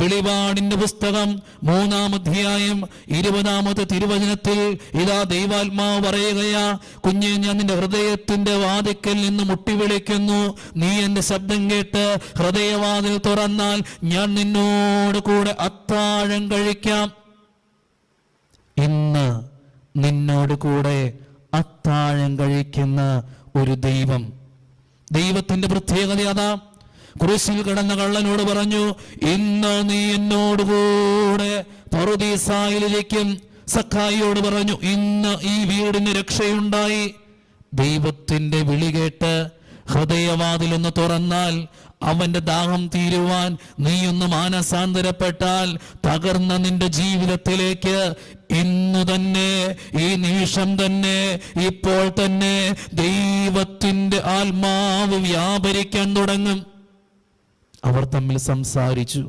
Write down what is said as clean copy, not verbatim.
വെളിപാടിന്റെ പുസ്തകം 3-ാം അധ്യായം 20-ാമത്തെ തിരുവചനത്തിൽ ഇതാ ദൈവാത്മാവ് പറയുകയാ, കുഞ്ഞെ, ഞാൻ നിന്റെ ഹൃദയത്തിന്റെ വാതിക്കൽ നിന്ന് മുട്ടി വിളിക്കുന്നു. നീ എന്റെ ശബ്ദം കേട്ട് ഹൃദയവാതിൽ തുറന്നാൽ ഞാൻ നിന്നോട് കൂടെ അത്താഴം കഴിക്കാം. ഇന്ന് നിന്നോട് കൂടെ അത്താഴം കഴിക്കുന്ന ഒരു ദൈവം. ദൈവത്തിന്റെ പ്രത്യേകത അതാ. ക്രൂശിൽ കിടന്ന കള്ളനോട് പറഞ്ഞു, ഇന്ന് നീ എന്നോടുകൂടെ പറുദീസായിലിരിക്കും. സക്കായിയോട് പറഞ്ഞു, ഇന്ന് ഈ വീടിന് രക്ഷയുണ്ടായി. ദൈവത്തിന്റെ വിളി കേട്ട് ഹൃദയവാതിലൊന്ന് തുറന്നാൽ, അവന്റെ ദാഹം തീരുവാൻ നീയൊന്ന് മാനസാന്തരപ്പെട്ടാൽ, തകർന്ന നിന്റെ ജീവിതത്തിലേക്ക് ഇന്നു തന്നെ, ഈ നിമിഷം തന്നെ, ഇപ്പോൾ തന്നെ ദൈവത്തിന്റെ ആത്മാവ് വ്യാപരിക്കാൻ തുടങ്ങും. അവർ തമ്മിൽ സംസാരിച്ചു.